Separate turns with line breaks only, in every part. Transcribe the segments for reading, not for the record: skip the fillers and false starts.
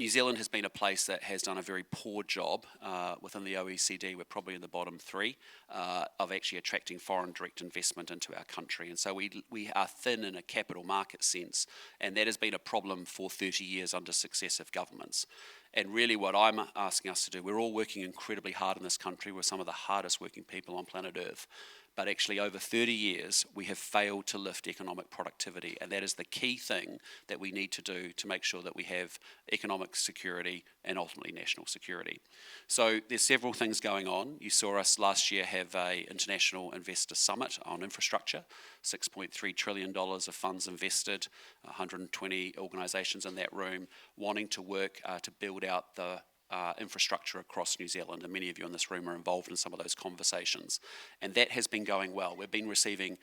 New Zealand has been a place that has done a very poor job within the OECD. We're probably in the bottom three of actually attracting foreign direct investment into our country. And so we are thin in a capital market sense, and that has been a problem for 30 years under successive governments. And really what I'm asking us to do, we're all working incredibly hard in this country. We're some of the hardest working people on planet Earth. But actually over 30 years, we have failed to lift economic productivity. And that is the key thing that we need to do to make sure that we have economic security and ultimately national security. So there's several things going on. You saw us last year have an international investor summit on infrastructure, $6.3 trillion of funds invested, 120 organisations in that room wanting to work to build out the infrastructure across New Zealand, and many of you in this room are involved in some of those conversations. And that has been going well. We've been receiving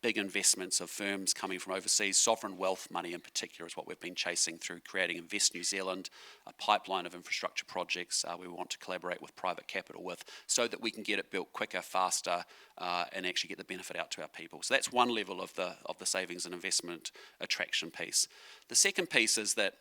big investments of firms coming from overseas. Sovereign wealth money in particular is what we've been chasing through creating Invest New Zealand, a pipeline of infrastructure projects we want to collaborate with private capital with so that we can get it built quicker, faster, and actually get the benefit out to our people. So that's one level of the savings and investment attraction piece. The second piece is that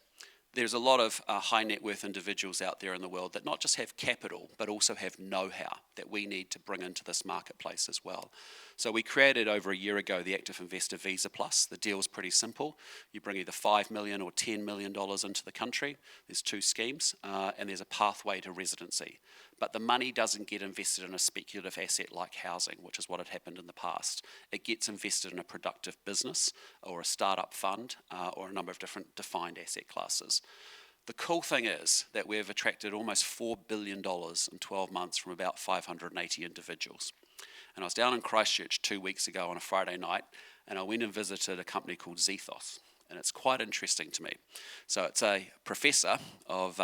there's a lot of high net worth individuals out there in the world that not just have capital, but also have know-how that we need to bring into this marketplace as well. So we created over a year ago the Active Investor Visa Plus. The deal's pretty simple. You bring either $5 million or $10 million into the country. There's two schemes, and there's a pathway to residency. But the money doesn't get invested in a speculative asset like housing, which is what had happened in the past. It gets invested in a productive business or a startup fund or a number of different defined asset classes. The cool thing is that we've attracted almost $4 billion in 12 months from about 580 individuals. And I was down in Christchurch 2 weeks ago on a Friday night, and I went and visited a company called Zethos. And it's quite interesting to me. So it's a professor of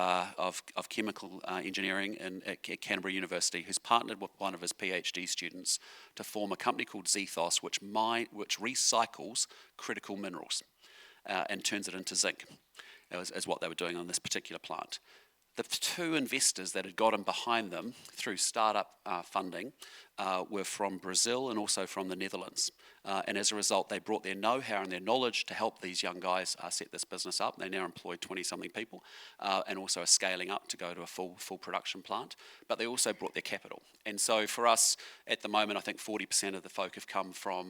chemical engineering at Canterbury University who's partnered with one of his PhD students to form a company called Zethos, which recycles critical minerals and turns it into zinc, is what they were doing on this particular plant. The two investors that had gotten behind them through startup funding were from Brazil and also from the Netherlands. And as a result, they brought their know-how and their knowledge to help these young guys set this business up. They now employ 20-something people and also are scaling up to go to a full production plant. But they also brought their capital. And so for us, at the moment, I think 40% of the folk have come from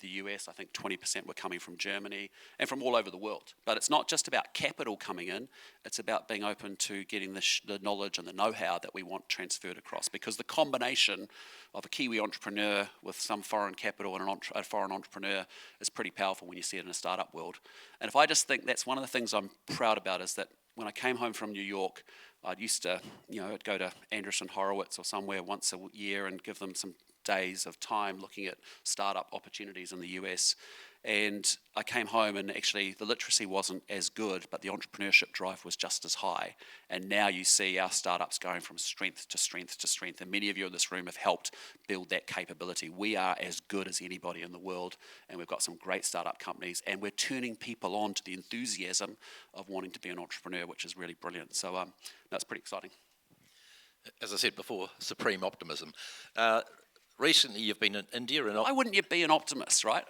the US. I think 20% were coming from Germany and from all over the world. But it's not just about capital coming in. It's about being open to getting the knowledge and the know-how that we want transferred across. Because the combination of a Kiwi entrepreneur with some foreign capital and a foreign entrepreneur is pretty powerful when you see it in a startup world. And if I just think that's one of the things I'm proud about is that when I came home from New York, I'd used to, I'd go to Andreessen Horowitz or somewhere once a year and give them some days of time looking at startup opportunities in the US. And I came home and actually the literacy wasn't as good, but the entrepreneurship drive was just as high. And now you see our startups going from strength to strength to strength. And many of you in this room have helped build that capability. We are as good as anybody in the world. And we've got some great startup companies. And we're turning people on to the enthusiasm of wanting to be an entrepreneur, which is really brilliant. So that's pretty exciting.
As I said before, supreme optimism. Recently, you've been in India, and
why wouldn't you be an optimist, right?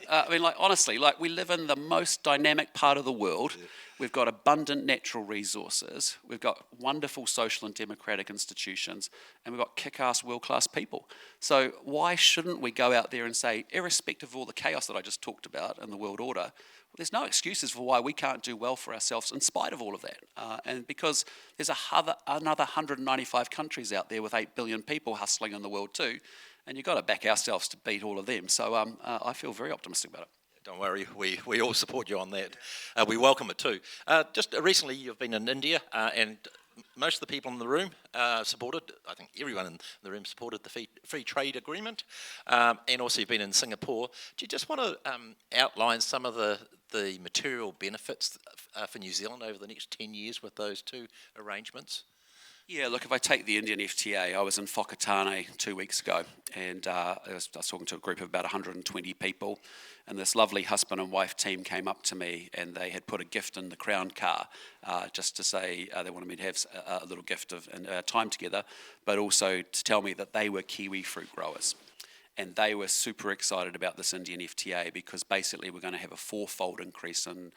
Honestly, we live in the most dynamic part of the world. Yeah. We've got abundant natural resources. We've got wonderful social and democratic institutions, and we've got kick-ass, world-class people. So why shouldn't we go out there and say, irrespective of all the chaos that I just talked about in the world order, there's no excuses for why we can't do well for ourselves in spite of all of that. And because there's another 195 countries out there with 8 billion people hustling in the world too. And you've got to back ourselves to beat all of them. So I feel very optimistic about it.
Don't worry, we all support you on that. We welcome it too. Just recently you've been in India and most of the people in the room supported, I think everyone in the room supported the free trade agreement. And also you've been in Singapore. Do you just want to outline some of the material benefits for New Zealand over the next 10 years with those two arrangements?
Yeah, look, if I take the Indian FTA, I was in Whakatane 2 weeks ago, and I was talking to a group of about 120 people, and this lovely husband and wife team came up to me, and they had put a gift in the Crown car just to say they wanted me to have a little gift of time together, but also to tell me that they were kiwi fruit growers. And they were super excited about this Indian FTA because basically we're going to have a fourfold increase in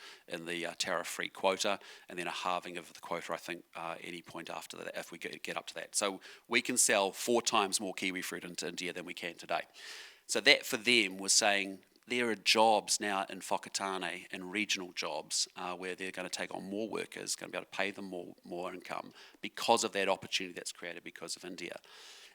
the tariff-free quota, and then a halving of the quota, I think, any point after that, if we get up to that. So we can sell 4 times more kiwi fruit into India than we can today. So that for them was saying there are jobs now in Whakatane and regional jobs where they're going to take on more workers, going to be able to pay them more income because of that opportunity that's created because of India.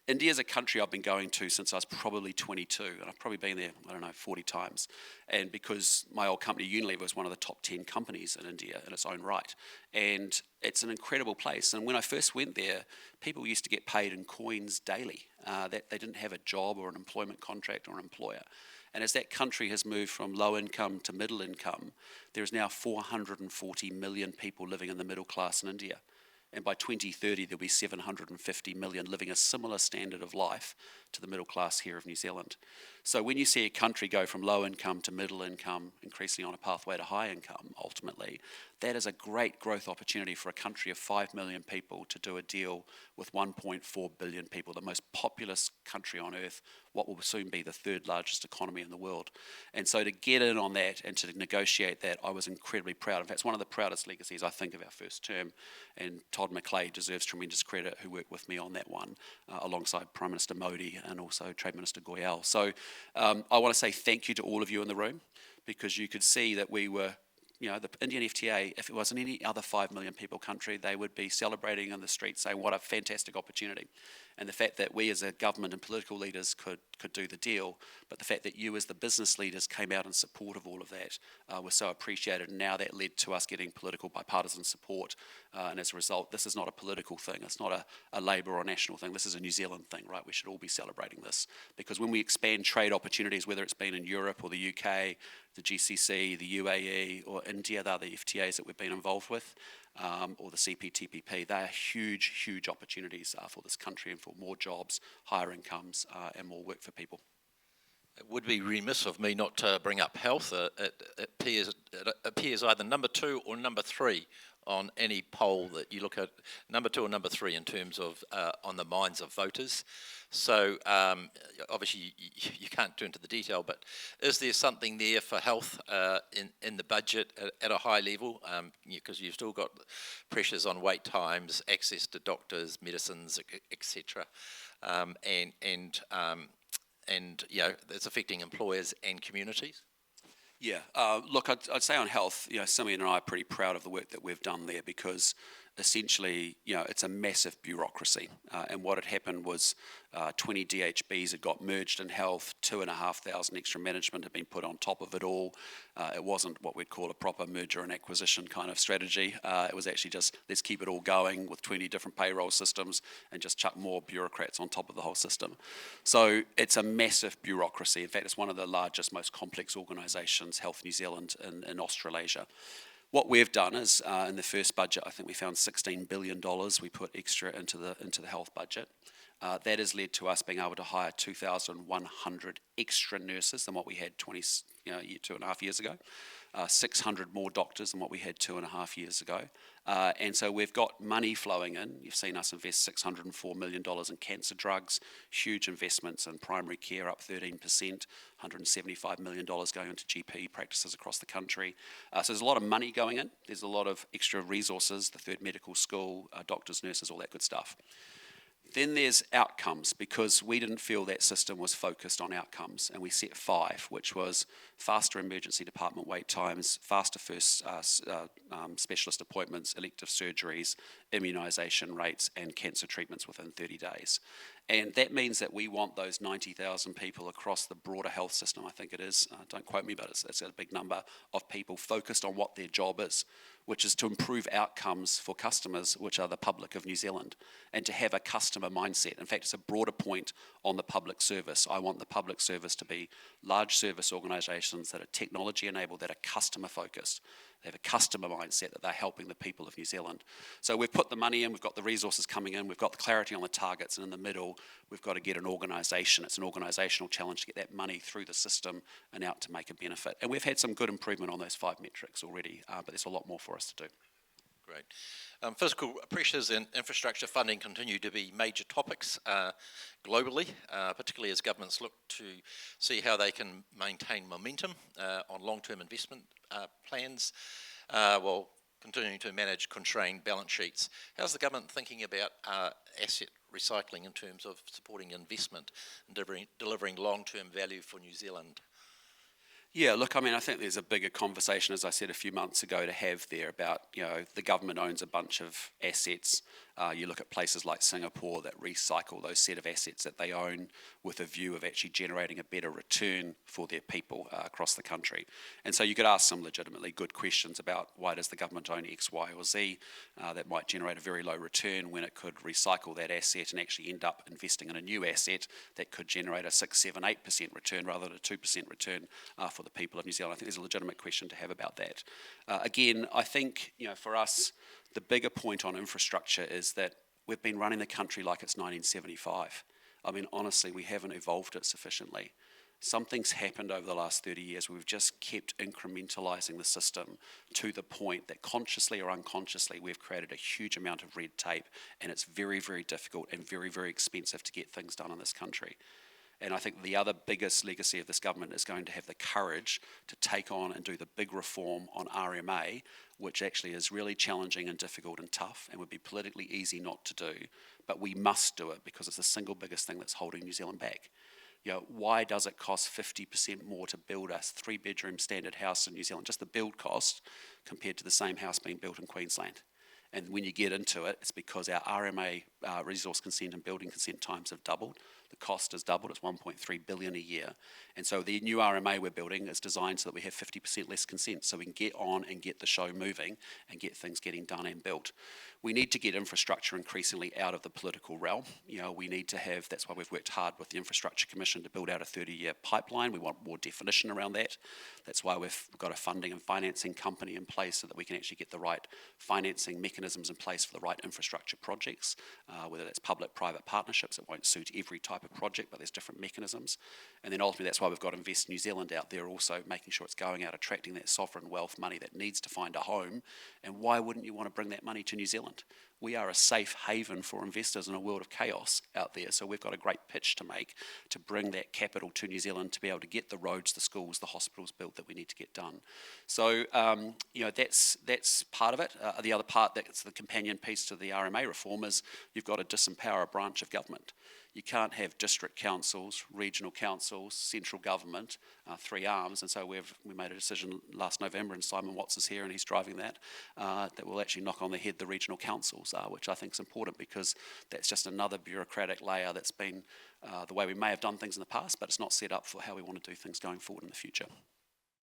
India is a country I've been going to since I was probably 22, and I've probably been there, 40 times. And because my old company, Unilever, was one of the top 10 companies in India in its own right. And it's an incredible place. And when I first went there, people used to get paid in coins daily. That they didn't have a job or an employment contract or an employer. And as that country has moved from low income to middle income, there is now 440 million people living in the middle class in India. And by 2030, there'll be 750 million living a similar standard of life to the middle class here of New Zealand. So when you see a country go from low income to middle income, increasingly on a pathway to high income, ultimately, that is a great growth opportunity for a country of 5 million people to do a deal with 1.4 billion people, the most populous country on earth, what will soon be the 3rd largest economy in the world. And so to get in on that and to negotiate that, I was incredibly proud. In fact, it's one of the proudest legacies, I think, of our first term. And Todd McClay deserves tremendous credit, who worked with me on that one, alongside Prime Minister Modi and also Trade Minister Goyal. So I want to say thank you to all of you in the room, because you could see that we were, the Indian FTA, if it was in any other 5 million people country, they would be celebrating in the streets saying what a fantastic opportunity. And the fact that we as a government and political leaders could do the deal, but the fact that you as the business leaders came out in support of all of that was so appreciated. And now that led to us getting political bipartisan support. And as a result, this is not a political thing. It's not a Labour or national thing. This is a New Zealand thing, right? We should all be celebrating this. Because when we expand trade opportunities, whether it's been in Europe or the UK, the GCC, the UAE, or India, they're the FTAs that we've been involved with, or the CPTPP, they are huge, huge opportunities for this country and for more jobs, higher incomes, and more work for people.
It would be remiss of me not to bring up health. It appears either number 2 or number 3 on any poll that you look at, number 2 or number 3 in terms of on the minds of voters. So obviously you can't go into the detail, but is there something there for health in the budget at a high level? Because you've still got pressures on wait times, access to doctors, medicines, etc. And it's affecting employers and communities.
Yeah, look, I'd say on health, Simeon and I are pretty proud of the work that we've done there, because essentially, it's a massive bureaucracy. And what had happened was 20 DHBs had got merged in health, 2,500 extra management had been put on top of it all. It wasn't what we'd call a proper merger and acquisition kind of strategy. It was actually just, let's keep it all going with 20 different payroll systems and just chuck more bureaucrats on top of the whole system. So it's a massive bureaucracy. In fact, it's one of the largest, most complex organisations, Health New Zealand in Australasia. What we've done is, in the first budget, I think we found $16 billion we put extra into the health budget. That has led to us being able to hire 2,100 extra nurses than what we had 2.5 years ago. 600 more doctors than what we had 2.5 years ago. And so we've got money flowing in. You've seen us invest $604 million in cancer drugs, huge investments in primary care, up 13%, $175 million going into GP practices across the country. So there's a lot of money going in. There's a lot of extra resources, the 3rd medical school, doctors, nurses, all that good stuff. Then there's outcomes, because we didn't feel that system was focused on outcomes, and we set 5, which was faster emergency department wait times, faster first specialist appointments, elective surgeries, immunisation rates, and cancer treatments within 30 days. And that means that we want those 90,000 people across the broader health system, I think it is, don't quote me, but it's a big number of people focused on what their job is, which is to improve outcomes for customers, which are the public of New Zealand, and to have a customer mindset. In fact, it's a broader point on the public service. I want the public service to be large service organisations that are technology enabled, that are customer focused. They have a customer mindset, that they're helping the people of New Zealand. So we've put the money in, we've got the resources coming in, we've got the clarity on the targets, and in the middle, we've got to get an organisation. It's an organisational challenge to get that money through the system and out to make a benefit. And we've had some good improvement on those 5 metrics already, but there's a lot more for us to do.
Great. Fiscal pressures and infrastructure funding continue to be major topics globally, particularly as governments look to see how they can maintain momentum on long-term investment plans while continuing to manage constrained balance sheets. How's the government thinking about asset recycling in terms of supporting investment and delivering long-term value for New Zealand?
Yeah, look, I mean, I think there's a bigger conversation, as I said a few months ago, to have there about, the government owns a bunch of assets. You look at places like Singapore that recycle those set of assets that they own with a view of actually generating a better return for their people across the country. And so you could ask some legitimately good questions about why does the government own X, Y, or Z that might generate a very low return when it could recycle that asset and actually end up investing in a new asset that could generate a 6, 7, 8% return rather than a 2% return for the people of New Zealand. I think there's a legitimate question to have about that. Again, I think, for us, the bigger point on infrastructure is that we've been running the country like it's 1975. I mean, honestly, we haven't evolved it sufficiently. Something's happened over the last 30 years where we've just kept incrementalising the system to the point that consciously or unconsciously we've created a huge amount of red tape, and it's very, very difficult and very, very expensive to get things done in this country. And I think the other biggest legacy of this government is going to have the courage to take on and do the big reform on RMA, which actually is really challenging and difficult and tough and would be politically easy not to do. But we must do it because it's the single biggest thing that's holding New Zealand back. Why does it cost 50% more to build a 3-bedroom standard house in New Zealand, just the build cost, compared to the same house being built in Queensland? And when you get into it, it's because our RMA resource consent and building consent times have doubled. The cost has doubled. It's $1.3 billion a year. And so the new RMA we're building is designed so that we have 50% less consent, so we can get on and get the show moving and get things getting done and built. We need to get infrastructure increasingly out of the political realm. We need to have, that's why we've worked hard with the Infrastructure Commission to build out a 30-year pipeline. We want more definition around that. That's why we've got a funding and financing company in place so that we can actually get the right financing mechanisms in place for the right infrastructure projects, whether that's public-private partnerships. It won't suit every type of project, but there's different mechanisms. And then ultimately that's why we've got Invest New Zealand out there also making sure it's going out, attracting that sovereign wealth money that needs to find a home. And why wouldn't you want to bring that money to New Zealand? We are a safe haven for investors in a world of chaos out there. So we've got a great pitch to make to bring that capital to New Zealand to be able to get the roads, the schools, the hospitals built that we need to get done. So, that's part of it. The other part that's the companion piece to the RMA reform is you've got to disempower a branch of government. You can't have district councils, regional councils, central government, 3 arms, and so we made a decision last November, and Simon Watts is here and he's driving that, that will actually knock on the head the regional councils, which I think is important because that's just another bureaucratic layer that's been the way we may have done things in the past, but it's not set up for how we want to do things going forward in the future.